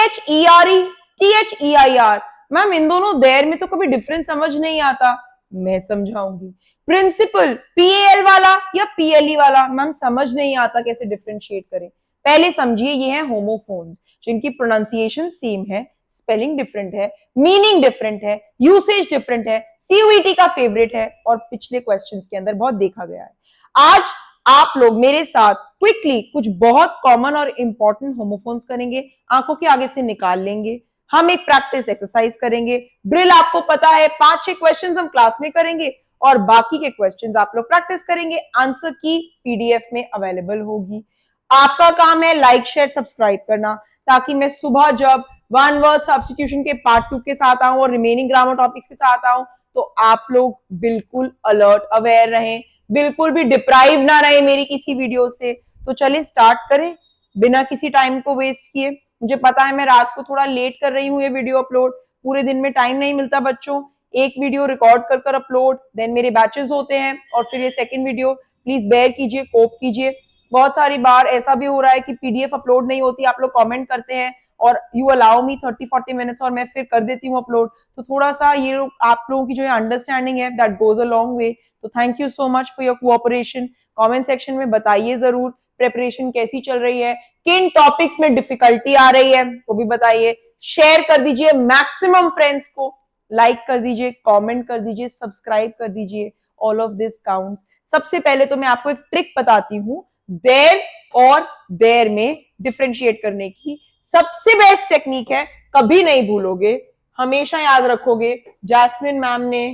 THERE, THEIR। Ma'am इन दोनों देर में तो कभी डिफरेंस समझ नहीं आता, मैं समझाऊंगी। प्रिंसिपल PAL वाला या PLE वाला, मैम समझ नहीं आता कैसे डिफरेंशिएट करें। पहले समझिए ये हैं होमोफोन्स जिनकी प्रोनाउंसिएशन सेम है, स्पेलिंग डिफरेंट है, मीनिंग डिफरेंट है, यूसेज डिफरेंट है, CUET का फेवरेट है और पिछले क्वेश्चंस के अंदर बहुत देखा गया है। आज आप लोग मेरे साथ क्विकली कुछ बहुत कॉमन और इंपॉर्टेंट होमोफोन्स करेंगे, आंखों के आगे से निकाल लेंगे। हम एक प्रैक्टिस एक्सरसाइज करेंगे। ड्रिल आपको पता है, 5-6 क्वेश्चंस हम क्लास में करेंगे और बाकी के क्वेश्चंस आप लोग प्रैक्टिस करेंगे। आंसर की PDF में अवेलेबल होगी। आपका काम है लाइक शेयर सब्सक्राइब करना, ताकि मैं सुबह जब वन वर्ड सब्स्टिट्यूशन के पार्ट 2 के साथ आऊं और रिमेनिंग ग्रामर टॉपिक्स के साथ आऊं तो आप लोग बिल्कुल अलर्ट अवेयर रहें, बिल्कुल भी डिप्राइव ना रहे मेरी किसी वीडियो से। तो चलिए स्टार्ट करें बिना किसी टाइम को वेस्ट किए। मुझे पता है मैं रात को थोड़ा लेट कर रही हूँ ये वीडियो अपलोड, पूरे दिन में टाइम नहीं मिलता बच्चों, एक वीडियो रिकॉर्ड कर कर अपलोड, देन मेरे बैचेस होते हैं और फिर ये सेकंड वीडियो, प्लीज बेयर कीजिए, कोप कीजिए। बहुत सारी बार ऐसा भी हो रहा है कि PDF अपलोड नहीं होती, आप लोग कमेंट करते हैं और यू अलाउ मी 30-40 मिनट्स और मैं फिर कर देती हूँ अपलोड। तो थोड़ा सा ये लोग आप लोगों की जो है अंडरस्टैंडिंग है that goes a long way. तो thank you so much for your cooperation. Comment section में बताइए जरूर प्रिपरेशन कैसी चल रही है, किन टॉपिक्स में डिफिकल्टी आ रही है वो भी बताइए। शेयर कर दीजिए मैक्सिमम फ्रेंड्स को, लाइक कर दीजिए, कमेंट कर दीजिए, सब्सक्राइब कर दीजिए, ऑल ऑफ दिस काउंट्स। सबसे पहले तो मैं आपको एक ट्रिक बताती हूँ देर और देर में डिफरेंशिएट करने की। सबसे बेस्ट टेक्निक है, कभी नहीं भूलोगे, हमेशा याद रखोगे, जैस्मिन मैम ने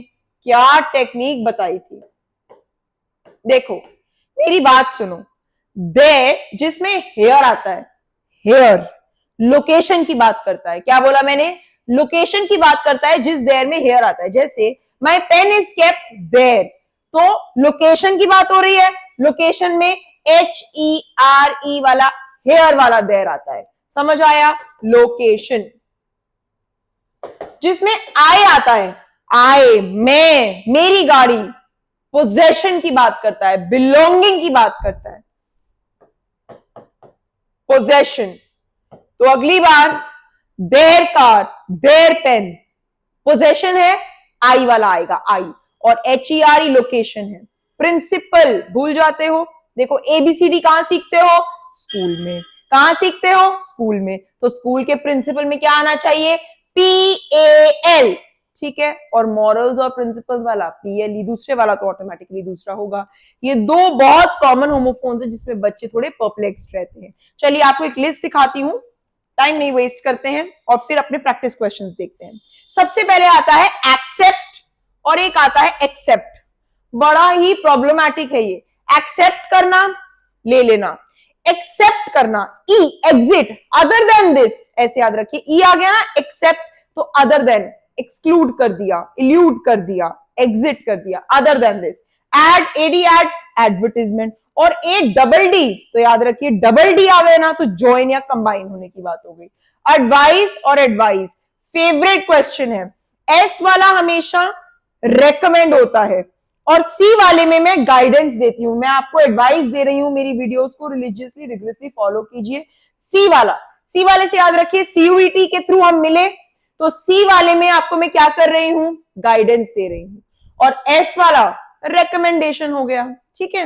क्या टेक्निक बताई थी। देखो मेरी बात सुनो, देर जिसमें हेयर आता है, हेयर लोकेशन की बात करता है। क्या बोला मैंने? लोकेशन की बात करता है जिस देर में हेयर आता है। जैसे माई पेन इज केप्ट देर, तो लोकेशन की बात हो रही है, लोकेशन में HERE वाला हेयर वाला देर आता है, समझ आया? लोकेशन। जिसमें आई आता है, आई, मैं, मेरी गाड़ी, पोजेशन की बात करता है, बिलोंगिंग की बात करता है, पोजेशन। तो अगली बार their car, their pen, possession है, आई वाला आएगा, आई, और HERE लोकेशन है। प्रिंसिपल भूल जाते हो, देखो ABCD कहां सीखते हो? स्कूल में। कहां सीखते हो? स्कूल में। तो स्कूल के प्रिंसिपल में क्या आना चाहिए? PAL, ठीक है। और मॉरल्स और प्रिंसिपल्स वाला PLE, दूसरे वाला तो ऑटोमेटिकली दूसरा होगा। ये दो बहुत कॉमन होमोफोन्स है जिसमें बच्चे थोड़े परप्लेक्स्ड रहते हैं। चलिए आपको एक लिस्ट दिखाती हूं, टाइम नहीं वेस्ट करते हैं और फिर अपने प्रैक्टिस क्वेश्चंस देखते हैं। सबसे पहले आता है एक्सेप्ट और एक आता है एक्सेप्ट। बड़ा ही प्रॉब्लमैटिक है ये। एक्सेप्ट करना, ले लेना, एक्सेप्ट करना, ई, एग्जिट, अदर देन दिस, ऐसे याद रखिए। ई आ गया ना, एक्सेप्ट तो अदर देन, एक्सक्लूड कर दिया, इल्यूड कर दिया, एग्जिट कर दिया, other than this. Ad, ad, ad, advertisement. और ADD, तो याद रखिए डबल डी आ गए ना तो ज्वाइन या कंबाइन होने की बात हो गई। एडवाइस और एडवाइस फेवरेट क्वेश्चन है। S वाला हमेशा रेकमेंड होता है और C वाले में मैं गाइडेंस देती हूं, मैं आपको एडवाइस दे रही हूं, मेरी वीडियोस को रिलीजियसली रिग्रेसली फॉलो कीजिए। C वाले से याद रखिए CUET के थ्रू हम मिले तो C वाले में आपको मैं क्या कर रही हूं? गाइडेंस दे रही हूं। और S वाला रेकमेंडेशन हो गया, ठीक है।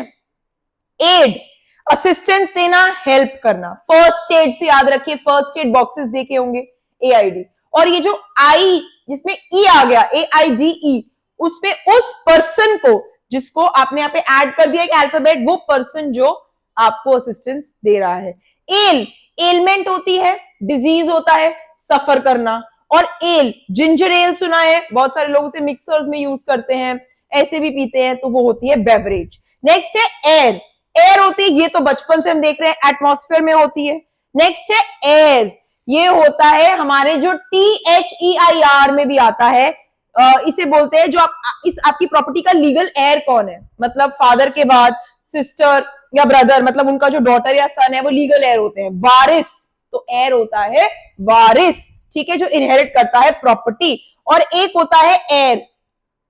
एड, असिस्टेंस देना, हेल्प करना। फर्स्ट एड से याद रखिए, फर्स्ट एड बॉक्सेस देखे होंगे, AID। और ये जो आई जिसमें E आ गया, AIDE, उसमें उस पर्सन को जिसको आपने यहाँ पे ऐड कर दिया एक अल्फाबेट, वो पर्सन जो आपको असिस्टेंस दे रहा है। एल, एलमेंट होती है, डिजीज होता है, सफर करना। और एल, जिंजर एल सुना है, बहुत सारे लोग उसे मिक्सर्स में यूज करते हैं, ऐसे भी पीते हैं, तो वो होती है बेवरेज। नेक्स्ट है एयर, एयर होती है, ये तो बचपन से हम देख रहे हैं एटमॉस्फेयर में होती है। नेक्स्ट है एयर, ये होता है हमारे जो THEIR में भी आता है, इसे बोलते हैं जो इस आपकी प्रॉपर्टी का लीगल एयर कौन है, मतलब फादर के बाद सिस्टर या ब्रदर, मतलब उनका जो डॉटर या सन है वो लीगल एयर होते हैं। वारिस, तो एयर होता है वारिस, ठीक है, जो इनहेरिट करता है प्रॉपर्टी। और एक होता है एयर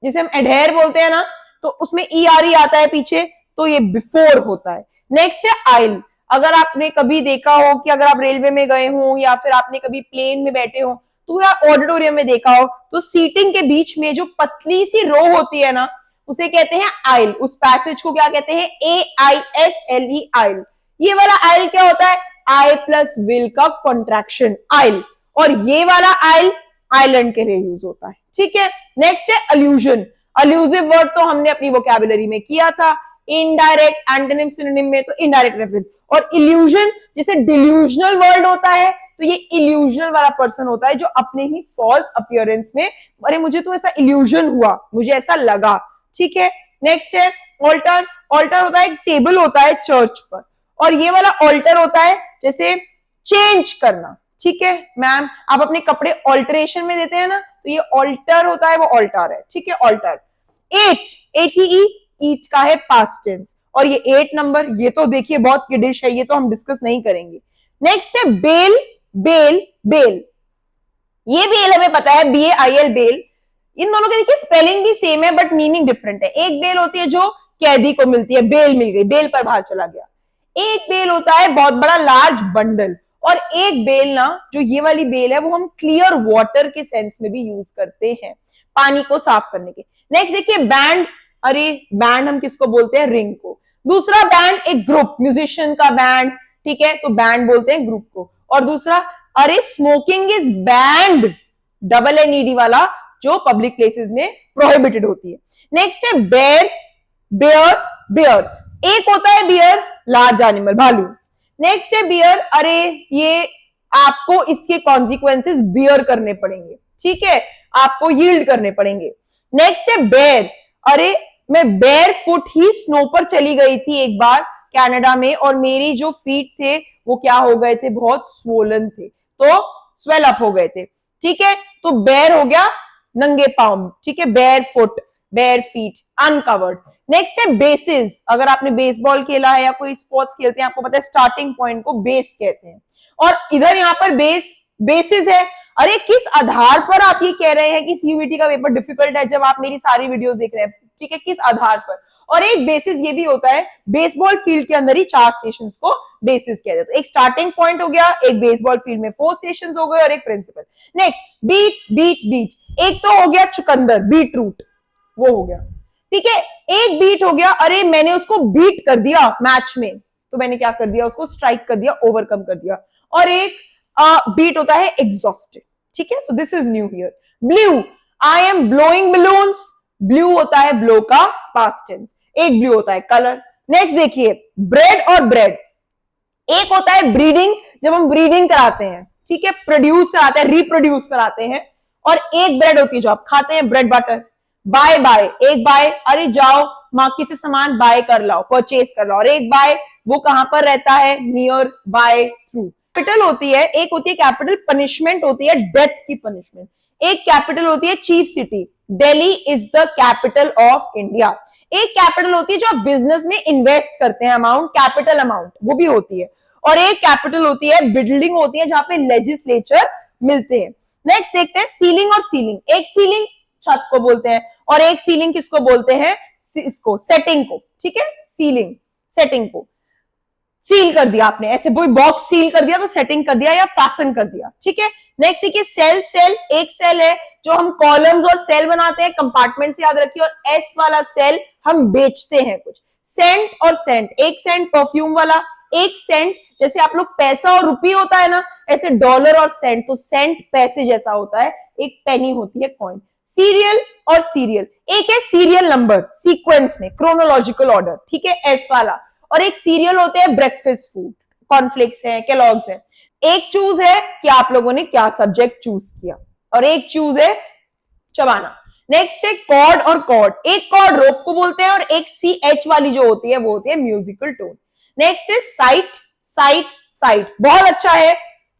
जिसे हम एडहेयर बोलते हैं ना, तो उसमें ERE आता है पीछे, तो ये बिफोर होता है। नेक्स्ट है आइल, अगर आपने कभी देखा हो कि अगर आप रेलवे में गए हो या फिर आपने कभी प्लेन में बैठे हो तो या ऑडिटोरियम में देखा हो तो सीटिंग के बीच में जो पतली सी रो होती है ना उसे कहते हैं आइल। उस पैसेज को क्या कहते हैं? AISLE, आइल। ये वाला आइल क्या होता है? आई प्लस विल का कॉन्ट्रैक्शन, आइल। और ये वाला आइल आइलैंड के लिए यूज होता है। ठीक है, नेक्स्ट है अल्यूजन। अल्यूजिव वर्ड तो हमने अपनी वोकैबुलरी में किया था। इनडायरेक्ट, एंटोनिम, सिनोनिम में तो इनडायरेक्ट रेफरेंस। और इल्यूजन, जैसे डिल्यूजनल वर्ड होता है तो ये इल्यूजनल वाला पर्सन होता है जो अपने ही फॉल्स अपीयरेंस में, अरे मुझे तो ऐसा इल्यूजन हुआ, मुझे ऐसा लगा। ठीक है, नेक्स्ट है ऑल्टर। ऑल्टर होता है एक टेबल होता है चर्च पर, और ये वाला ऑल्टर होता है जैसे चेंज करना। ठीक है मैम, आप अपने कपड़े ऑल्टरेशन में देते हैं ना, तो ये ऑल्टर होता है, वो ऑल्टर है। ठीक है, ऑल्टर। एट, ATE, ईट का है पास्ट टेंस। और ये 8 नंबर, ये तो देखिए बहुत किडिश है, ये तो हम डिस्कस नहीं करेंगे। नेक्स्ट है बेल। बेल, बेल, ये बेल हमें पता है, BAIL, बेल। इन दोनों के देखिए स्पेलिंग भी सेम है बट मीनिंग डिफरेंट है। एक बेल होती है जो कैदी को मिलती है, बेल मिल गई, बेल पर बाहर चला गया। एक बेल होता है बहुत बड़ा लार्ज बंडल। और एक बेल ना, जो ये वाली बेल है, वो हम क्लियर वाटर के सेंस में भी यूज करते हैं, पानी को साफ करने के। नेक्स्ट देखिए बैंड। अरे बैंड हम किसको बोलते हैं? रिंग को। दूसरा बैंड एक ग्रुप, म्यूजिशियन का बैंड। ठीक है, तो बैंड बोलते हैं ग्रुप को। और दूसरा, अरे स्मोकिंग इज बैंड, NED वाला, जो पब्लिक प्लेसेस में प्रोहिबिटेड होती है। नेक्स्ट है बेयर। बेयर, बेयर, एक होता है बियर लार्ज एनिमल, भालू। नेक्स्ट है बियर, अरे ये आपको इसके कॉन्सिक्वेंसेस बियर करने पड़ेंगे। ठीक है, आपको यील्ड करने पड़ेंगे। नेक्स्ट है बेर। अरे मैं बेर फुट ही स्नो पर चली गई थी एक बार कनाडा में, और मेरी जो फीट थे वो क्या हो गए थे? बहुत स्वोलन थे, तो स्वेल अप हो गए थे। ठीक है, तो बेर हो गया नंगे पांव। ठीक है, बेर फुट, बेर फीट, अनकवर्ड। नेक्स्ट है बेसिस। अगर आपने बेसबॉल खेला है या कोई स्पोर्ट्स खेलते हैं, आपको पता है स्टार्टिंग पॉइंट को बेस कहते हैं। और इधर यहाँ पर बेस, बेसिस है। अरे किस आधार पर आप ये कह रहे हैं कि CUET का पेपर डिफिकल्ट है जब आप मेरी सारी वीडियोस देख रहे हैं? ठीक है, किस आधार पर? और एक बेसिस ये भी होता है, बेसबॉल फील्ड के अंदर ही 4 स्टेशंस को बेसिस कहते हैं। तो एक स्टार्टिंग पॉइंट हो गया, एक बेसबॉल फील्ड में 4 स्टेशंस हो गए, और एक principal. Next beat, beat, beat. एक तो हो गया चुकंदर, बीट रूट, वो हो गया। ठीक है, एक बीट हो गया, अरे मैंने उसको बीट कर दिया मैच में, तो मैंने क्या कर दिया? उसको स्ट्राइक कर दिया, ओवरकम कर दिया। और एक बीट होता है एग्जॉस्टेड। ठीक है, so this is new here. Blue, I am blowing balloons. Blue होता है ब्लो का पास्ट टेंस। एक ब्लू होता है कलर। नेक्स्ट देखिए ब्रेड और ब्रेड। एक होता है ब्रीडिंग, जब हम ब्रीडिंग कराते हैं, ठीक है, प्रोड्यूस कराते हैं, रिप्रोड्यूस कराते हैं। और एक ब्रेड होती है जो आप खाते हैं, ब्रेड बटर। बाय बाय, एक बाय, अरे जाओ मार्केट से सामान बाय कर लाओ, परचेज कर लाओ। और एक बाय, वो कहां पर रहता है? Near by, through. कैपिटल होती है, एक होती है कैपिटल पनिशमेंट होती है, डेथ की पनिशमेंट। एक कैपिटल होती है chief city, Delhi is the capital of India. एक कैपिटल होती है जो आप बिजनेस में इन्वेस्ट करते हैं अमाउंट, कैपिटल अमाउंट, वो भी होती है। और एक कैपिटल होती है बिल्डिंग होती है जहां पे लेजिस्लेचर मिलते हैं। नेक्स्ट देखते हैं सीलिंग और सीलिंग। एक सीलिंग छत को बोलते हैं, और एक सीलिंग किसको बोलते हैं? इसको, सेटिंग को। ठीक है, सीलिंग, सेटिंग को। सील कर दिया आपने, ऐसे कोई बॉक्स सील कर दिया तो सेटिंग कर दिया या फैशन कर दिया। ठीक है, नेक्स्ट देखिए सेल। सेल, एक सेल है जो हम कॉलम्स और सेल बनाते हैं, कंपार्टमेंट से याद रखिए। और एस वाला सेल हम बेचते हैं कुछ। सेंट और सेंट, एक सेंट परफ्यूम वाला, एक सेंट जैसे आप लोग पैसा और रुपये होता है ना, ऐसे डॉलर और सेंट, तो सेंट पैसे जैसा होता है, एक पेनी होती है कॉइन। सीरियल और सीरियल, एक है सीरियल नंबर, सीक्वेंस में, क्रोनोलॉजिकल ऑर्डर। ठीक है, एस वाला। और एक सीरियल होते हैं ब्रेकफास्ट फूड, कॉर्नफ्लेक्स है, केलॉग्स है। एक चूज है कि आप लोगों ने क्या सब्जेक्ट चूज किया, और एक चूज है चबाना। नेक्स्ट है कॉर्ड और कॉर्ड। एक कॉर्ड रोप को बोलते हैं, और एक CH वाली जो होती है वो होती है म्यूजिकल टोन। नेक्स्ट है साइट। साइट, साइट बहुत अच्छा है,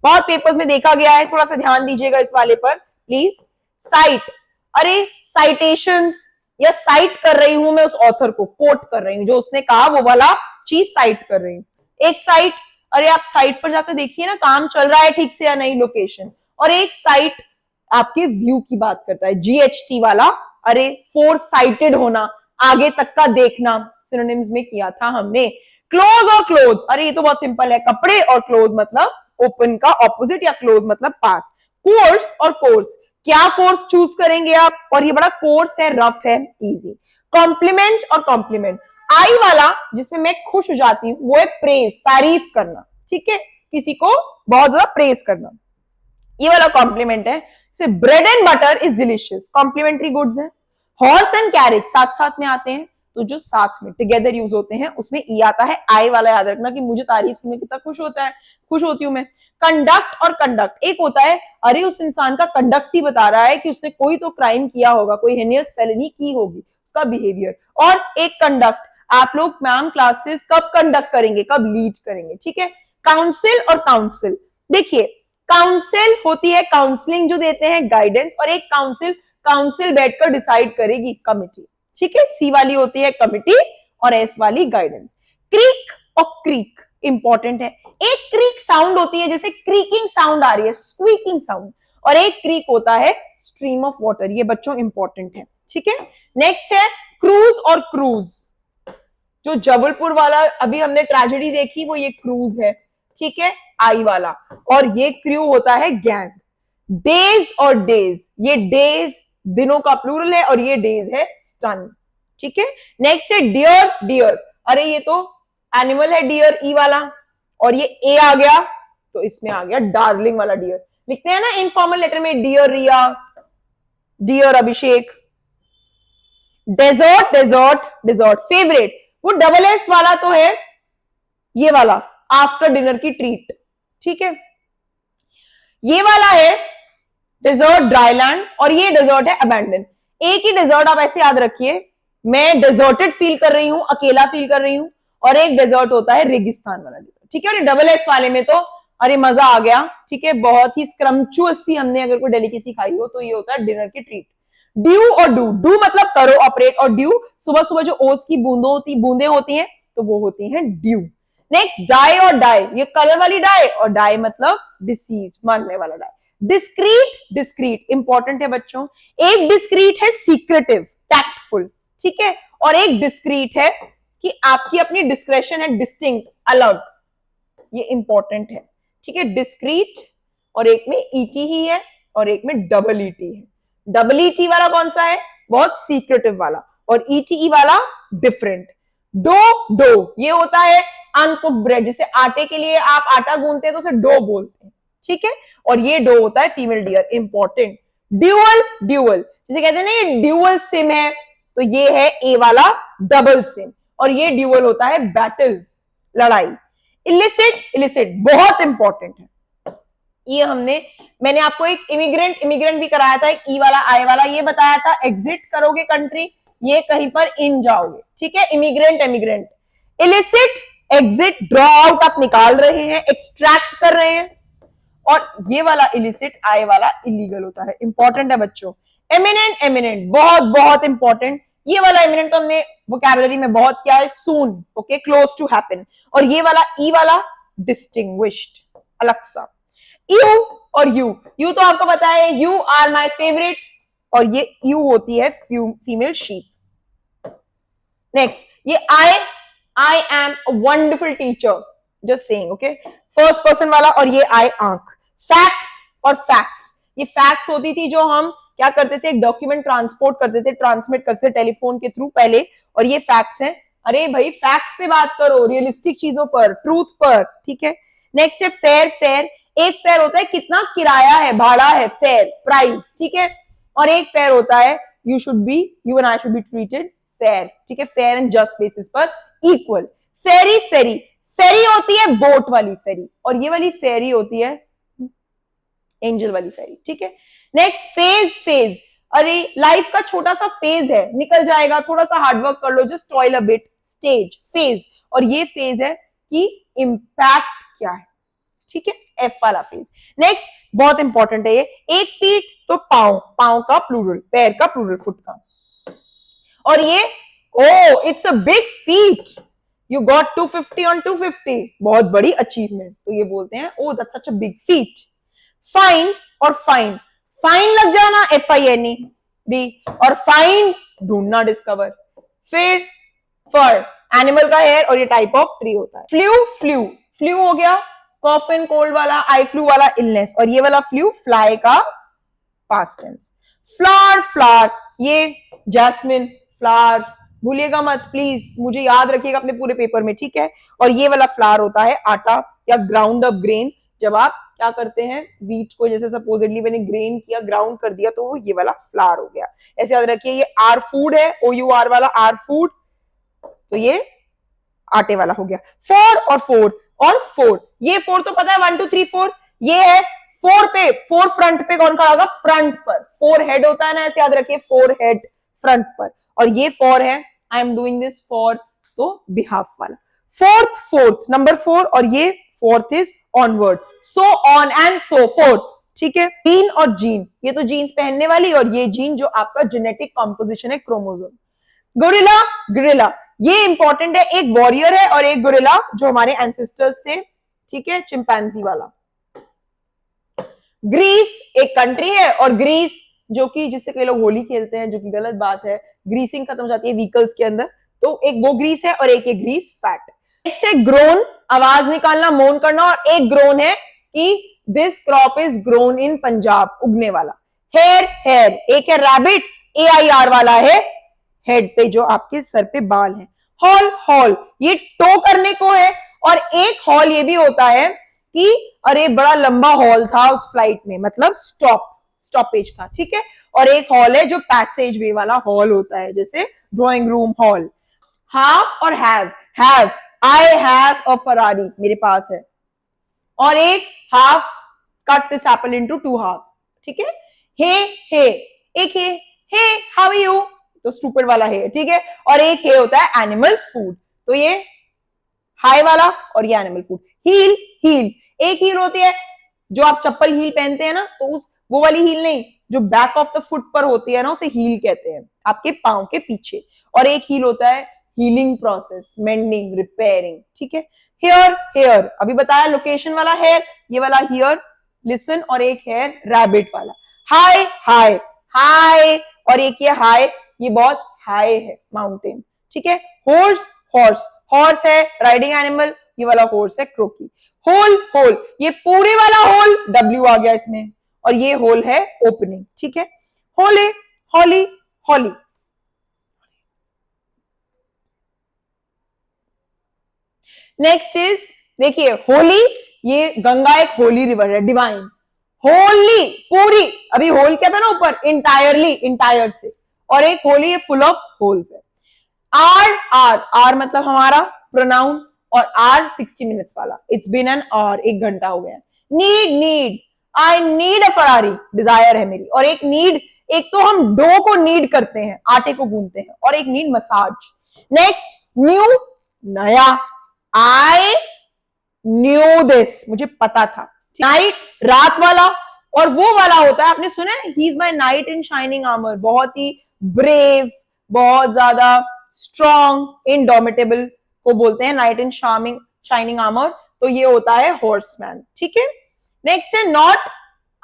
बहुत पेपर्स में देखा गया है, थोड़ा सा ध्यान दीजिएगा इस वाले पर प्लीज। साइट, अरे साइटेशंस, या साइट कर रही हूं मैं उस ऑथर को, कोट कर रही हूं, जो उसने कहा वो वाला चीज साइट कर रही हूं। एक साइट, अरे आप साइट पर जाकर देखिए ना काम चल रहा है ठीक से या नहीं, लोकेशन। और एक साइट आपके व्यू की बात करता है, GHT वाला, अरे फोर साइटेड होना, आगे तक का देखना, सिनोनिम्स में किया था हमने। क्लोज और क्लोज, अरे ये तो बहुत सिंपल है, कपड़े और क्लोज मतलब ओपन का ऑपोजिट, या क्लोज मतलब पास। कोर्स और कोर्स, क्या कोर्स चूज करेंगे आप, और ये बड़ा कोर्स है, रफ है, इजी। कॉम्प्लीमेंट और कॉम्प्लीमेंट, आई वाला जिसमें मैं खुश हो जाती हूँ वो है प्रेज, तारीफ करना, ठीक है, किसी को बहुत ज्यादा प्रेज करना, ये वाला कॉम्प्लीमेंट है। से bread and butter is delicious, complementary goods है। हॉर्स एंड कैरेज साथ साथ में आते हैं, तो जो साथ में टुगेदर यूज होते हैं उसमें ई आता है, आई वाला याद रखना कि मुझे तारीफ सुनने कितना खुश होता है, खुश होती हूं मैं। कंडक्ट और कंडक्ट, एक होता है अरे उस इंसान का कंडक्ट ही बता रहा है कि उसने कोई तो क्राइम किया होगा, कोई हेनियस फेलिनी की होगी, उसका बिहेवियर। और एक कंडक्ट, आप लोग मैम क्लासेस कब कंडक्ट करेंगे, कब लीड करेंगे, ठीक है। काउंसिल और काउंसिल, देखिए काउंसिल होती है काउंसलिंग जो देते हैं गाइडेंस, और एक काउंसिल, काउंसिल बैठकर डिसाइड करेगी, कमिटी, ठीक है। सी वाली होती है कमिटी और एस वाली गाइडेंस। क्रीक और क्रीक इंपॉर्टेंट है, एक क्रीक साउंड होती है जैसे क्रीकिंग साउंड आ रही है, स्क्वीकिंग साउंड, और एक क्रीक होता है स्ट्रीम ऑफ वाटर, ये बच्चों इंपॉर्टेंट है, ठीक है। नेक्स्ट है क्रूज और क्रूज, जो जबलपुर वाला अभी हमने ट्रेजेडी देखी वो ये क्रूज है, ठीक है, आई वाला। और ये क्रू होता है गैंग। डेज और डेज, ये डेज दिनों का प्लूरल है और ये डेज है स्टन, ठीक है। नेक्स्ट है डियर, डियर, अरे ये तो एनिमल है डियर, ई वाला, और ये ए आ गया तो इसमें आ गया डार्लिंग वाला डियर, लिखते हैं ना इनफॉर्मल लेटर में, डियर रिया, डियर अभिषेक। डेजर्ट, डेजर्ट, डेजर्ट फेवरेट, वो डबल एस वाला तो है ये वाला, आफ्टर डिनर की ट्रीट, ठीक है। ये वाला है डेजर्ट ड्राईलैंड, और ये डेजर्ट है अबैंडन। एक ही डेजर्ट आप ऐसे याद रखिए, मैं डेजर्टेड फील कर रही हूं, अकेला फील कर रही हूं, और एक डेजर्ट होता है रेगिस्तान वाला डेजर्ट, ठीक है। और डबल एस वाले में तो अरे मजा आ गया, ठीक है, बहुत ही स्क्रम्चुअस सी हमने अगर कोई डेलिकेसी खाई हो तो ये होता है डिनर की ट्रीट। ड्यू और डू, डू मतलब करो ऑपरेट, और ड्यू सुबह सुबह जो ओस की बूंदे होती हैं तो वो होती हैं ड्यू। नेक्स्ट डाई और डाई, ये कलर वाली डाई, और डाई मतलब डिसीज, मरने वाला डाई। डिस्क्रीट, डिस्क्रीट इंपॉर्टेंट है बच्चों, एक डिस्क्रीट है सीक्रेटिव, टैक्टफुल, ठीक है, और एक डिस्क्रीट है कि आपकी अपनी डिस्क्रेशन है, डिस्टिंक्ट, अलग, ये इंपॉर्टेंट है, ठीक है। डिस्क्रीट, और एक में ईटी ही है और एक में डबल ईटी है। डबल ईटी वाला कौन सा है, बहुत सीक्रेटिव वाला, और ईटीई वाला डिफरेंट। डो, डो ये होता है अनकुक्ड ब्रेड, जैसे आटे के लिए आप आटा गूंथते हैं तो उसे डो बोलते हैं, ठीक है, और ये डो होता है female deer, important. Dual, dual जैसे कहते हैं ना ये ड्यूअल सिम है, तो ये है ए वाला डबल सिम, और ये ड्यूअल होता है बैटल, लड़ाई। इलिसिट, इलिसिट बहुत इंपॉर्टेंट है, ये मैंने आपको एक इमिग्रेंट भी कराया था, एक ई वाला आई वाला, ये बताया था एग्जिट करोगे कंट्री, ये कहीं पर इन जाओगे, ठीक है। Immigrant, immigrant, illicit exit, draw out आप निकाल रहे हैं, एक्सट्रैक्ट कर रहे हैं, और ये वाला इलिसिट आई वाला इलीगल होता है, इंपॉर्टेंट है बच्चों। एमिनेंट, एमिनेंट बहुत बहुत इंपॉर्टेंट, ये वाला एमिनेंट तो हमने वोकैबुलरी में बहुत किया है, सून, ओके, क्लोज टू हैपन, और ये वाला ई वाला डिस्टिंग्विश्ड, अलग सा। यू और यू तो आपको पता है, यू आर माई फेवरेट, और ये यू होती है फीमेल शीप। नेक्स्ट ये I am a wonderful teacher, just saying, okay, first person वाला, और ये आई आंख। फैक्ट्स और फैक्ट्स, ये फैक्ट्स होती थी जो हम क्या करते थे, डॉक्यूमेंट ट्रांसपोर्ट करते थे, ट्रांसमिट करते थे टेलीफोन के थ्रू पहले, और ये फैक्ट्स हैं, अरे भाई फैक्ट्स पे बात करो, रियलिस्टिक चीजों पर, ट्रूथ पर, ठीक है। नेक्स्ट है फेयर, फेयर, एक फेयर होता है कितना किराया है, भाड़ा है, फेयर प्राइस, ठीक है, और एक फेयर होता है you and I should be treated fair, ठीक है, फेयर एंड जस्ट बेसिस पर इक्वल। फेरी, फेरी, फेरी होती है बोट वाली फेरी, और ये वाली फेरी होती है एंजल वाली फेरी, ठीक है। नेक्स्ट फेज, फेज, अरे लाइफ का छोटा सा फेज है, निकल जाएगा, थोड़ा सा हार्डवर्क कर लो, just toil a bit, stage, phase, और ये फेज है कि इंपैक्ट क्या है, ठीक है, एफ वाला फेज। नेक्स्ट बहुत इंपॉर्टेंट है ये, एक फीट तो पांव, पांव का प्लूरल, पैर का प्लूरल, फुट का, और ये oh it's a big feet, you got 250 on 250, बहुत बड़ी अचीवमेंट, तो ये बोलते हैं ओ that's such a big feet. Find और फाइन, फाइन लग जाना FIND, और फाइंड ढूंढना, डिस्कवर, फिर फर एनिमल का हेयर, और ये टाइप ऑफ ट्री होता है। फ्लू, फ्लू फ्लू हो गया कॉफ एंड कोल्ड वाला, आई फ्लू वाला इलनेस, और ये वाला फ्लू फ्लाई का पास्ट टेंस। फ्लावर, फ्लावर ये जैस्मिन फ्लावर, भूलिएगा मत प्लीज, मुझे याद रखिएगा अपने पूरे पेपर में, ठीक है। और ये वाला फ्लावर होता है आटा या ग्राउंड अप ग्रेन, जब आप क्या करते हैं व्हीट को, जैसे सपोजिटली मैंने ग्रेन किया, ग्राउंड कर दिया, तो वो ये वाला फ्लावर हो गया। ऐसे याद रखिए, ये आर फूड है, OUR वाला आर फूड, तो ये आटे वाला हो गया। 4 और 4 और 4, ये 4 तो पता है 1 2 3 4, ये है 4 पे, 4 फ्रंट पे कौन खड़ा होगा, फ्रंट पर। 4 हेड होता है ना, ऐसे याद रखिए 4 हेड फ्रंट पर, और ये 4 है, I am doing this for, तो बिहाफ वाला। फोर्थ नंबर 4, और ये fourth is onward, so on and so fourth, ठीक है। जीन और जीन, ये तो जीन्स पहनने वाली, और ये जीन जो आपका जेनेटिक कॉम्पोजिशन है, क्रोमोसोम। गोरिल्ला, गोरिल्ला ये इंपॉर्टेंट है, एक वॉरियर है और एक गोरिल्ला जो हमारे एंसेस्टर्स थे, ठीक है, चिंपैंजी वाला। ग्रीस एक कंट्री है, और ग्रीस जो कि जिससे कई लोग होली खेलते हैं, जो कि गलत बात है, ग्रीसिंग खत्म हो जाती है व्हीकल्स के अंदर, तो एक वो ग्रीस है और एक ग्रीस फैट। नेक्स्ट है ग्रोन, आवाज निकालना, मोन करना, और एक ग्रोन है कि this crop is grown in Punjab, उगने वाला। हेयर, हेयर एक है रैबिट, AIR वाला है हेड पे, जो आपके सर पे बाल है। हॉल, हॉल ये टो करने को है, और एक हॉल ये भी होता है कि अरे बड़ा लंबा हॉल था उस फ्लाइट में, मतलब स्टॉपेज था, ठीक है। और एक हॉल है जो पैसेज वे वाला हॉल होता है, जैसे ड्राइंग रूम हॉल। हाफ और have, have I have a Ferrari, मेरे पास है, और एक half, cut this apple into 2 halves, ठीक है। हे, एक हे हाउ आर यू, तो स्टूपिड वाला है, ठीक है। और एक हे होता है एनिमल फूड, तो ये हाई वाला और ये एनिमल फूड। हील, हील एक हील होती है, जो आप चप्पल हील पहनते हैं ना, तो उस वो वाली हील नहीं, जो बैक ऑफ द फुट पर होती है ना, उसे हील कहते हैं, आपके पांव के पीछे। और एक हील होता है हीलिंग प्रोसेस, मेंडिंग, रिपेयरिंग, ठीक है। हेयर, हेयर अभी बताया, लोकेशन वाला हेयर, ये वाला हियर लिसन, और एक हेयर रैबिट वाला। हाई, हाई, हाई, और एक ये हाई, ये बहुत हाई है, माउंटेन, ठीक है। हॉर्स, हॉर्स, हॉर्स है राइडिंग एनिमल, ये वाला हॉर्स है क्रोकी। होल, होल ये पूरे वाला होल, W आ गया इसमें, और ये होल है ओपनिंग, ठीक है। होले, हॉली, हॉली। नेक्स्ट इज, देखिए होली, ये गंगा एक होली रिवर है, डिवाइन। होली पूरी, अभी होल क्या था ना ऊपर, इंटायरली, इंटायर से, और एक होली है फुल ऑफ होल्स है। आर, आर, आर मतलब हमारा प्रोनाउन, और आर 60 मिनट्स वाला, इट्स बीन एन आवर, 1 घंटा हो गया। Need, need I need a Ferrari, desire है मेरी, और एक नीड, एक तो हम डो को नीड करते हैं, आटे को गूंथते हैं, और एक नीड मसाज। नेक्स्ट न्यू, नया, आई न्यू दिस, मुझे पता था। नाइट रात वाला, और वो वाला होता है, आपने सुना है, he is my night in shining armour, बहुत ही ब्रेव, बहुत ज्यादा स्ट्रॉन्ग, इनडोमिटेबल को बोलते हैं नाइट इन शाइनिंग आर्मर, तो ये होता है हॉर्समैन, ठीक है। नेक्स्ट है not,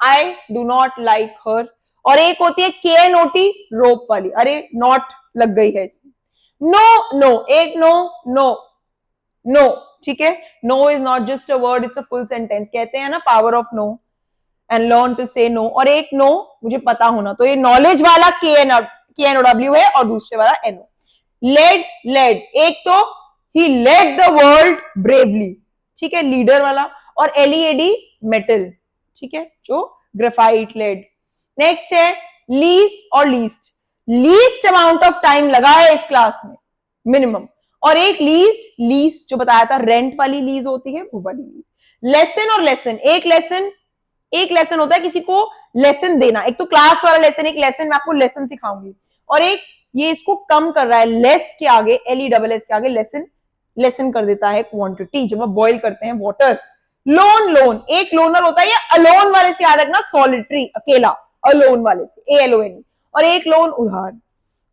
I do not like her, और एक होती है KNOT, रोप वाली, अरे नॉट लग गई है इसमें। नो, नो एक नो, नो, नो, ठीक है। No is not just a word, it's a full sentence, कहते हैं ना power of no and learn to say no, और एक नो मुझे पता होना, तो ये नॉलेज वाला KNOW है, और दूसरे वाला NO। लेड, लेड एक तो ही लेड द वर्ल्ड ब्रेवली, ठीक है, लीडर वाला, और LED मेटल, ठीक है, जो ग्रेफाइट लेड। नेक्स्ट है लीस्ट और least, least amount of time लगा है इस क्लास में मिनिमम, और एक लीस्ट, लीज जो बताया था रेंट वाली लीज होती है, वो वाली लीज। लेसन और लेसन, एक लेसन होता है किसी को लेसन देना, एक तो क्लास वाला लेसन, एक लेसन मैं आपको लेसन सिखाऊंगी, और एक ये इसको कम कर रहा है, लेस के आगे, LESS के आगे लेसन, लेसन कर देता है क्वांटिटी, जब आप बॉइल करते हैं वाटर। लोन, लोन एक लोनर होता है, या अलोन वाले से याद रखना, सॉलिटरी अकेला, अलोन वाले से ALON, और एक लोन उधार।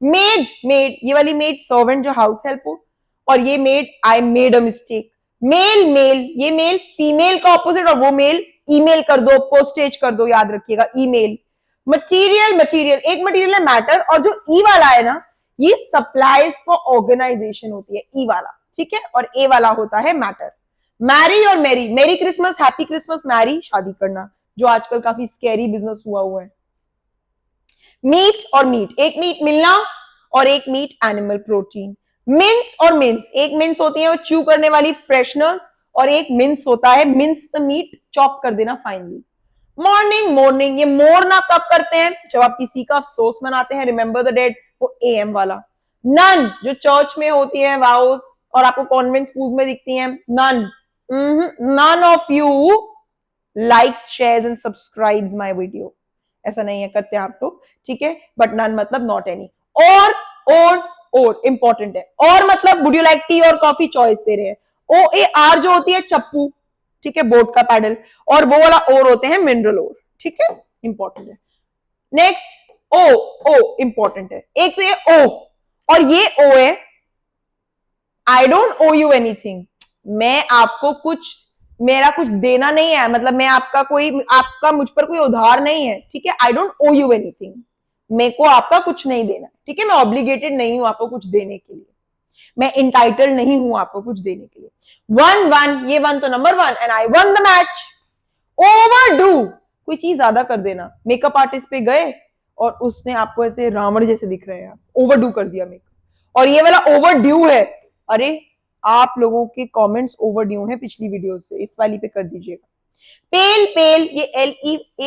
मेड, मेड ये वाली मेड सर्वेंट जो हाउस हेल्प हो, और ये made I made a mistake. Mail, male ये मेल फीमेल का ऑपोजिट, और वो मेल ईमेल कर दो, पोस्टेज कर दो, याद रखिएगा ईमेल। मटीरियल, मटीरियल एक मटीरियल है मैटर, और जो ई वाला है ना, ये सप्लाईज फॉर ऑर्गेनाइजेशन होती है, ई वाला, ठीक है। और ए वाला होता है मैटर। मैरी और मेरी, मेरी क्रिसमस, हैप्पी क्रिसमस, मैरी शादी करना, जो आजकल काफी स्कैरी बिजनेस हुआ है। मीट और मीट, एक मीट मिलना और एक मीट एनिमल प्रोटीन। मिंस और मिंस, एक मिंस होती है वो च्यू करने वाली फ्रेशनर्स, और एक मिंस होता है मिंस द मीट, चॉप कर देना फाइनली। मॉर्निंग, मॉर्निंग, ये मोरना कब करते हैं, जब आप किसी का अफसोस मनाते हैं, रिमेंबर द डेड, वो एएम वाला। नन, जो चर्च में होती है वाउस और आपको कॉन्वेंट स्कूल में दिखती हैं, nun, none of you likes, shares and subscribes my video, ऐसा नहीं है करते आप लोग, ठीक है। बट नन मतलब नॉट एनी। और इंपॉर्टेंट है, और मतलब would you like tea or coffee, choice दे रहे हैं। ओ ए आर जो होती है चप्पू, ठीक है, बोट का पैडल, और वो वाला और होते हैं मिनरल और, ठीक है, इंपॉर्टेंट है। नेक्स्ट ओ इंपॉर्टेंट है, एक तो ये ओ, और ये ओ है I don't owe you anything, मैं आपको कुछ, मेरा कुछ देना नहीं है, मतलब मैं आपका मुझ पर कोई उधार नहीं है, ठीक है। I don't owe you anything, मेरे को आपका कुछ नहीं देना, ठीक है। मैं ऑब्लिगेटेड नहीं हूं आपको कुछ देने के लिए, मैं इंटाइटल नहीं हूं आपको कुछ देने के लिए। 1-1, ये 1 तो number 1 and I one the match. Overdo, कोई चीज ज्यादा कर देना, मेकअप आर्टिस्ट पे गए और उसने आपको ऐसे रावण जैसे दिख रहे हैं, ओवरडू कर दिया मेकअप। और ये वाला ओवरड्यू है, अरे आप लोगों के कमेंट्स ओवरड्यू हैं पिछली वीडियो से, इस वाली पे कर दीजिएगा। पेल, पेल, ये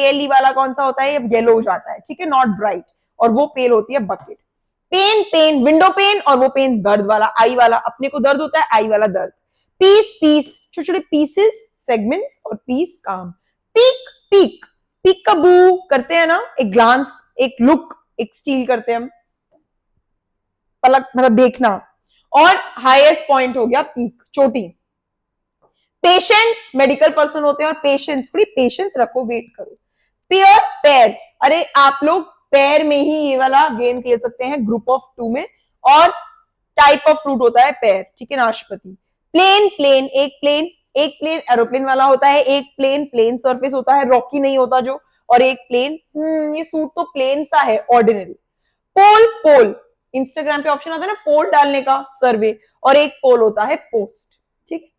एल ई वाला कौन सा होता है, ये येलो हो जाता है, ठीक है, नॉट ब्राइट, और वो पेल होती है bucket. Pane, pane, window pane, और वो पेन दर्द वाला, आई वाला, अपने को दर्द होता है, आई वाला दर्द। पीस, पीस, छोटे छोटे पीसेस, सेगमेंट्स, और पीस काम। पीक, पीक, पीक का बू करते हैं ना, एक ग्लांस, एक लुक, एक स्टील करते हैं हम, पलक मतलब देखना। और हाईएस्ट पॉइंट हो गया पीक, चोटी। पेशेंट्स, मेडिकल पर्सन होते हैं, और पेशेंस, थोड़ी पेशेंस रखो, वेट करो। पेयर, पैर, अरे आप लोग पैर में ही ये वाला गेम खेल सकते हैं ग्रुप ऑफ 2 में, और टाइप ऑफ फ्रूट होता है पैर, ठीक है, नाशपाती। प्लेन, प्लेन, एक प्लेन एरोप्लेन वाला होता है, एक प्लेन प्लेन सरफेस होता है, रॉकी नहीं होता जो, और एक प्लेन, ये सूट तो प्लेन सा है, ऑर्डिनरी। पोल, पोल, इंस्टाग्राम पे ऑप्शन आता है ना पोल डालने का, सर्वे, और एक पोल होता है पोस्ट, ठीक,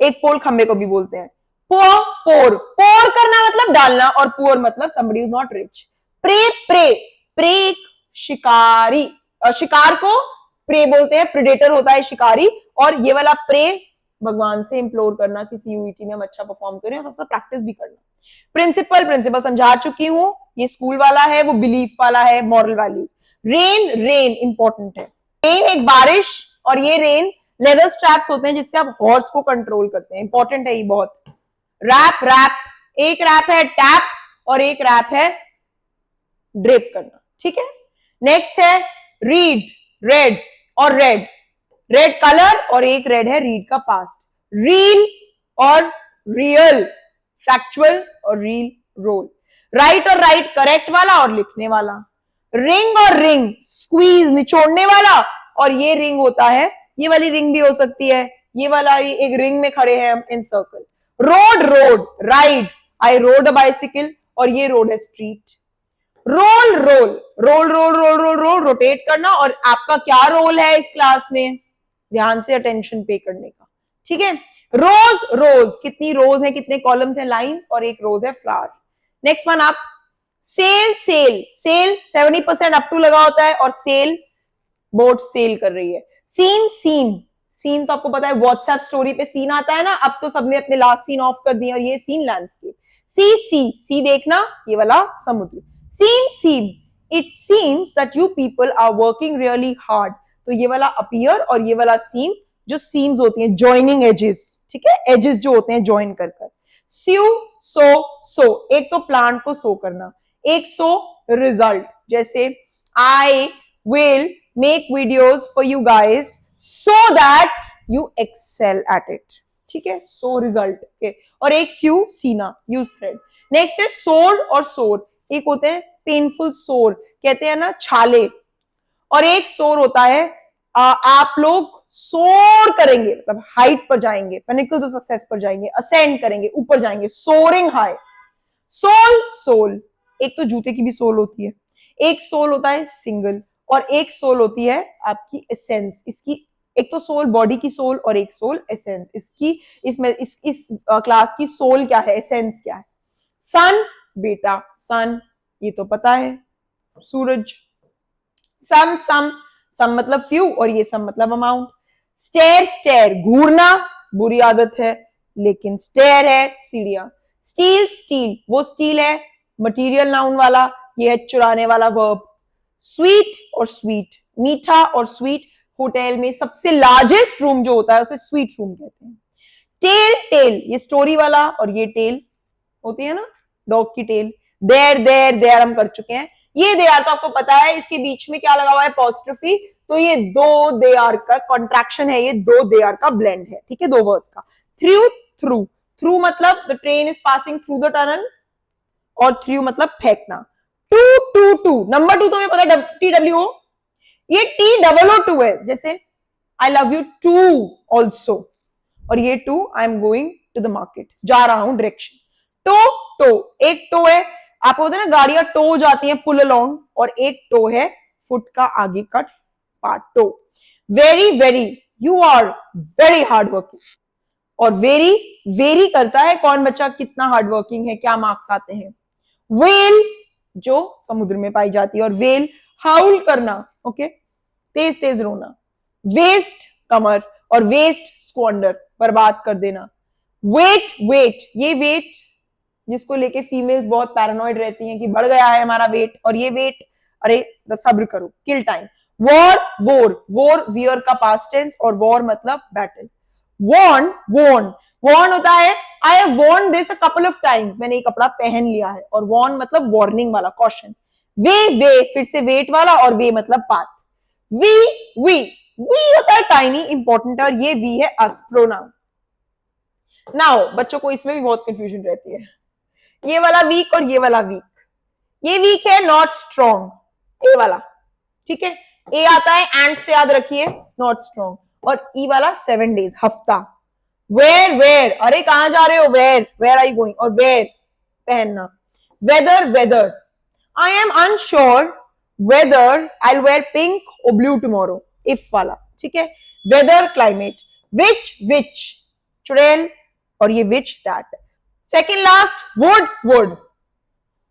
एक पोल खंबे को भी बोलते हैं। पोर, पोर, पोर करना मतलब डालना, और पुअर मतलब somebody is not rich। Prey, prey, prey एक शिकारी, शिकार को प्रे बोलते हैं, प्रेडेटर होता है शिकारी, और ये वाला प्रे भगवान से इंप्लोर करना, किसी यूईटी में हम अच्छा परफॉर्म करें, और प्रैक्टिस भी करना। प्रिंसिपल, प्रिंसिपल समझा चुकी हूं, ये स्कूल वाला है, वो बिलीफ वाला है, moral values. Rain, rain important है, रेन एक बारिश, और ये रेन लेदर स्ट्रैप्स होते हैं जिससे आप हॉर्स को कंट्रोल करते हैं, इंपॉर्टेंट है ये बहुत। रैप, रैप, एक रैप है टैप, और एक रैप है ड्रेप करना, ठीक है। नेक्स्ट है रीड, रेड और रेड, रेड कलर, और एक रेड है रीड का पास्ट। रील और रियल, फैक्चुअल और रील, रोल। राइट और राइट, करेक्ट वाला और लिखने वाला। रिंग और रिंग, स्क्वीज निचोड़ने वाला, और ये रिंग होता है, ये वाली रिंग भी हो सकती है, ये वाला एक रिंग में खड़े हैं हम in circle. Road, road, ride, I rode a bicycle, और ये रोड है street. Roll, roll, roll, roll, roll, roll, roll, rotate करना, और आपका क्या रोल है इस क्लास में, ध्यान से अटेंशन पे करने का, ठीक है। रोज, रोज, कितनी रोज है, कितने कॉलम्स हैं, लाइंस, और एक रोज है फ्लावर। नेक्स्ट वन आप, sale, sale, sale 70% up to लगा होता है, और सेल बोट सेल कर रही है। सीन, सीन, सीन तो आपको पता है व्हाट्सएप स्टोरी पे सीन आता है ना, अब तो सबने अपने लास्ट सीन ऑफ कर दिए, और ये सीन लैंडस्केप। सी, सी, सी देखना, ये वाला समुद्र। Seem, seem, it seems that you people are working really hard, तो ये वाला अपीयर, और ये वाला सीम, जो सीम्स होती हैं ज्वाइनिंग एजेस, ठीक है, एजेस जो होते हैं ज्वाइन कर कर। स्यू, सो, सो, एक तो प्लांट को सो करना, एक सो रिजल्ट, जैसे I will make videos for you guys so that you excel at it, ठीक है, सो रिजल्ट के। और एक स्यू, सीना, यूज थ्रेड। नेक्स्ट है सोर और सोर, एक होते हैं पेनफुल सोर, कहते हैं ना छाले, और एक सोर होता है आप लोग सोर करेंगे, मतलब हाइट पर जाएंगे, पिनिकल्स ऑफ सक्सेस पर जाएंगे, असेंड करेंगे, ऊपर जाएंगे, सोरिंग हाई। सोल, सोल, एक तो जूते की भी सोल होती है, एक सोल होता है सिंगल, और एक सोल होती है आपकी एसेंस। इसकी एक तो सोल बॉडी की सोल और एक सोल एसेंस। इसकी इसमें इस क्लास की सोल क्या है, एसेंस क्या है? सन बेटा, सन ये तो पता है, सूरज। सम सम सम मतलब फ्यू और ये सम मतलब अमाउंट। स्टेयर स्टेयर घूरना बुरी आदत है, लेकिन स्टेयर है सीढ़ियां। स्टील स्टील वो स्टील है मटेरियल नाउन वाला, ये है चुराने वाला वर्ब। स्वीट और स्वीट मीठा और स्वीट, होटल में सबसे लार्जेस्ट रूम जो होता है उसे स्वीट रूम कहते हैं। टेल टेल ये स्टोरी वाला और ये टेल होती है ना डॉग की टेल। देर देर देर हम कर चुके हैं। ये दे आर तो आपको पता है, इसके बीच में क्या लगा हुआ है अपॉस्ट्रोफी, तो ये दो दे आर का कॉन्ट्रैक्शन है, ये दो दे आर का ब्लेंड है, ठीक है, दो वर्ड्स का। थ्रू थ्रू थ्रू मतलब the train is passing through the tunnel, और थ्रू मतलब फेंकना। टू टू टू नंबर 2 तो हमें पता है TWO, ये TOO है, जैसे I love you too also, और ये to I am going to the market, जा रहा हूं डायरेक्शन। टो टो एक टो है, आपको होता है ना गाड़ियां टो जाती हैं पुल अलोंग, और एक टो है फुट का आगे का part, toe. Very very you are very hard working, और वेरी वेरी करता है कौन बच्चा कितना हार्ड वर्किंग है, क्या मार्क्स आते हैं। वेल जो समुद्र में पाई जाती है, और वेल हाउल करना, ओके, तेज तेज रोना। वेस्ट कमर, और वेस्ट स्क्वांडर बर्बाद कर देना। वेट वेट ये वेट जिसको लेके फीमेल्स बहुत पैरानॉइड रहती हैं कि बढ़ गया है हमारा वेट, और ये वेट अरे सब्र करो, किल टाइम। वॉर वोर वोर वियर का पास्ट टेंस, और वॉर मतलब बैटल। वॉर्न वॉर्न वॉर्न होता है I have Warne this a couple of times, मैंने ये कपड़ा पहन लिया है, और वॉर्न मतलब वार्निंग वाला, कॉशन। वे फिर से वेट वाला, और वे मतलब पाथ। वी होता है टाइनी इंपॉर्टेंट, और ये वी है अस प्रोनाउन। नाउ बच्चों को इसमें भी बहुत कंफ्यूजन रहती है, ये वाला वीक और ये वाला वीक। ये वीक है नॉट स्ट्रॉन्ग, ए वाला, ठीक है, ए आता है एंड से, याद रखिए, नॉट स्ट्रॉन्ग। और ई वाला 7 डेज हफ्ता। वेयर अरे कहां जा रहे हो, वेयर आर यू गोइंग, और वेयर पहनना। Whether I am unsure whether I will wear pink और ब्लू टुमारो, इफ वाला, ठीक है। Weather climate. विच चुड़ैल, और ये which that. Second last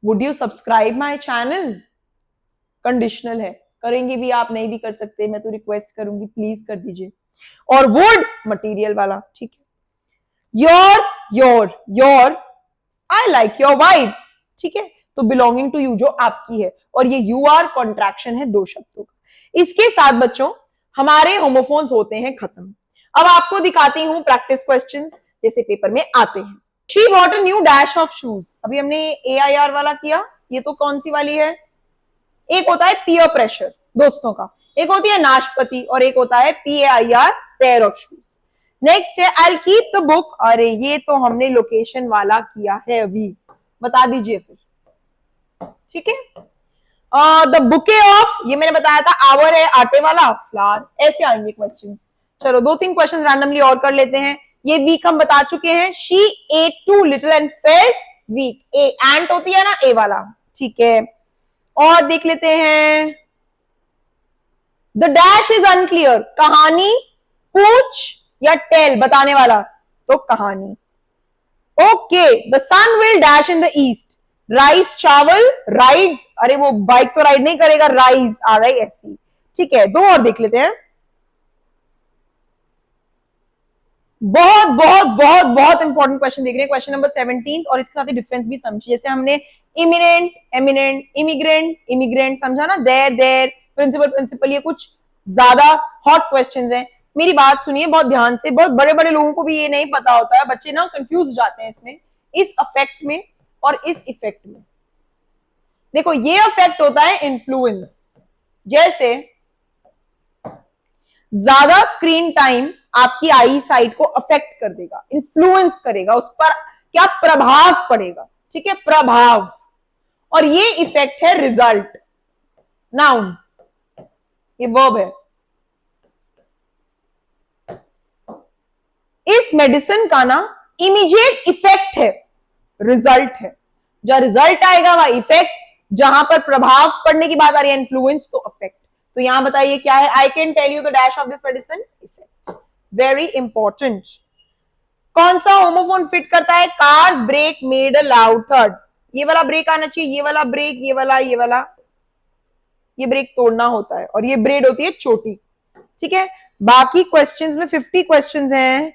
would you subscribe my channel, conditional है, करेंगे भी आप, नहीं भी कर सकते, मैं तो रिक्वेस्ट करूंगी प्लीज कर दीजिए। और वुड मटेरियल वाला, ठीक है। Your I like your wife, ठीक है, तो बिलोंगिंग टू यू जो आपकी है, और ये यू आर कॉन्ट्रैक्शन है दो शब्दों का। इसके साथ बच्चों हमारे होमोफोन्स होते हैं खत्म। अब आपको दिखाती हूं प्रैक्टिस क्वेश्चंस जैसे पेपर में आते हैं। She bought a new dash of shoes, अभी हमने AIR वाला किया, ये तो कौन सी वाली है, एक होता है पीयर प्रेशर दोस्तों का, एक होती है नाशपति, और एक होता है PAIR pair of shoes. Next है आई कीप द बुक, अरे ये तो हमने लोकेशन वाला किया है अभी, बता दीजिए फिर, ठीक है। द बुके ऑफ, ये मैंने बताया था, आवर है आटे वाला, फ्लावर, ऐसे आएंगे क्वेश्चंस। चलो 2-3 क्वेश्चन रैंडमली और कर लेते हैं। ये वीक हम बता चुके हैं, she ate too little and felt weak, a ant होती है ना, ए वाला, ठीक है। और देख लेते हैं, द डैश इज अनक्लियर, कहानी, पूछ या टेल, बताने वाला, तो कहानी। Okay, the sun will dash in the east, rice चावल, राइड्स, अरे वो बाइक तो राइड नहीं करेगा, राइज RISE, ठीक है। दो और देख लेते हैं, बहुत बहुत बहुत बहुत इंपॉर्टेंट क्वेश्चन देख रहे हैं, क्वेश्चन नंबर 17, और इसके साथ ही डिफरेंस भी समझिए। जैसे हमने इमिनेंट, एमिनेंट, इमिग्रेंट, इमिग्रेंट समझा ना, देर, प्रिंसिपल, ये कुछ ज्यादा हॉट क्वेश्चंस हैं। मेरी बात सुनिए बहुत ध्यान से, बहुत बड़े बड़े लोगों को भी ये नहीं पता होता है, बच्चे ना कंफ्यूज जाते हैं इसमें, इस अफेक्ट में और इस इफेक्ट में। देखो ये अफेक्ट होता है इन्फ्लुएंस, जैसे ज्यादा स्क्रीन टाइम आपकी आई साइट को अफेक्ट कर देगा, इन्फ्लुएंस करेगा, उस पर क्या प्रभाव पड़ेगा, ठीक है, प्रभाव। और ये इफेक्ट है रिजल्ट, नाउन, ये वर्ब है। इस मेडिसिन का ना इमीडिएट इफेक्ट है, रिजल्ट है। जहां रिजल्ट आएगा वहां इफेक्ट, जहां पर प्रभाव पड़ने की बात आ रही है इन्फ्लुएंस, तो अफेक्ट। तो यहां बताइए क्या है, I can tell you the dash of this medicine effect, very important. कौन सा होमोफोन फिट करता है, car's brake made a loud थर्ड, ये वाला ब्रेक आना चाहिए, ये वाला ब्रेक, ये वाला, ये ब्रेक तोड़ना होता है, और ये ब्रेड होती है छोटी, ठीक है। बाकी क्वेश्चंस में 50 क्वेश्चंस हैं,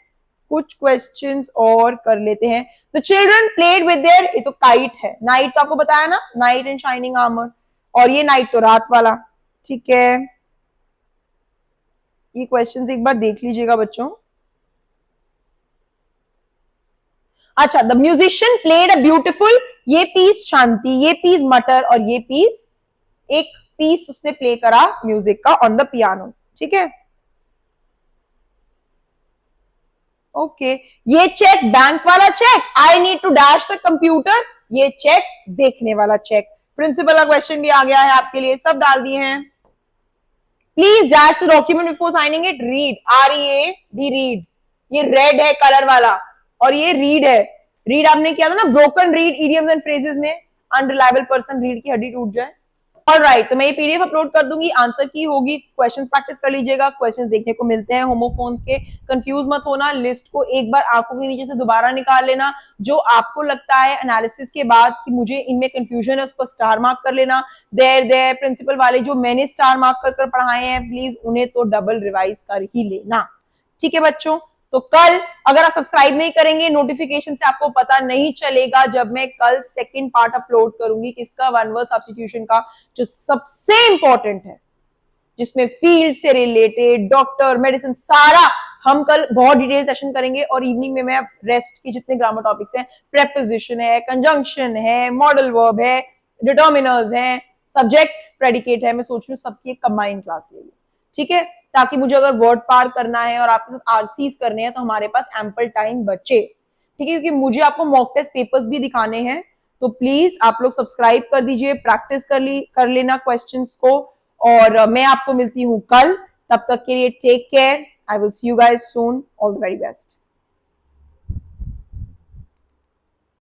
कुछ क्वेश्चंस और कर लेते हैं। The children played with their, ये तो काइट है, नाइट तो आपको बताया ना, नाइट इन शाइनिंग आर्मर, और ये नाइट तो रात वाला, ठीक है। ये क्वेश्चंस एक बार देख लीजिएगा बच्चों। अच्छा, the musician played a beautiful, ये पीस शांति, ये पीस मटर, और ये पीस, एक पीस उसने प्ले करा म्यूजिक का ऑन द पियानो, ठीक है। ओके, ये चेक बैंक वाला check, I need to dash the computer, ये चेक देखने वाला चेक। प्रिंसिपल का क्वेश्चन भी आ गया है आपके लिए, सब डाल दिए हैं। Please dash the document before signing it, read, READ, read, ये रेड है कलर वाला, और ये रीड है, रीड आपने किया था ना, broken read idioms and phrases में, अनरिलायबल पर्सन, रीड की हड्डी टूट जाए। ऑलराइट, तो मैं ये PDF अपलोड कर दूंगी, आंसर की होगी, क्वेश्चंस प्रैक्टिस कर लीजिएगा, क्वेश्चंस देखने को मिलते हैं होमोफोन्स के, कंफ्यूज मत होना, लिस्ट को एक बार आंखों के नीचे से दोबारा निकाल लेना, जो आपको लगता है एनालिसिस के बाद कि मुझे इनमें कंफ्यूजन है, उसको स्टार मार्क कर लेना। देर प्रिंसिपल वाले जो मैंने स्टार मार्क कर पढ़ाए हैं, प्लीज उन्हें तो डबल रिवाइज कर ही लेना, ठीक है बच्चों। तो कल अगर आप सब्सक्राइब नहीं करेंगे, नोटिफिकेशन से आपको पता नहीं चलेगा जब मैं कल सेकंड पार्ट अपलोड करूंगी, किसका, वन वर्ड सब्स्टिट्यूशन का, जो सबसे इंपॉर्टेंट है, जिसमें फील्ड से रिलेटेड, डॉक्टर, मेडिसिन, सारा हम कल बहुत डिटेल सेशन करेंगे। और इवनिंग में मैं रेस्ट के जितने ग्रामर टॉपिक्स हैं, प्रेपोजिशन है, कंजंक्शन है, मॉडल वर्ब है, डिटर्मिनर्स हैं, सब्जेक्ट प्रेडिकेट है, मैं सोच रही हूँ सबकी एक कंबाइंड क्लास ले लूं, ठीक है, ताकि मुझे अगर वर्ड पार करना है और आपके साथ RCs करने हैं तो हमारे पास एम्पल टाइम बचे, ठीक है, क्योंकि मुझे आपको मॉक टेस्ट पेपर्स भी दिखाने हैं। तो प्लीज आप लोग सब्सक्राइब कर दीजिए, प्रैक्टिस कर लेना क्वेश्चंस को, और मैं आपको मिलती हूं कल, तब तक के लिए take care, I will see you guys soon, all the very best.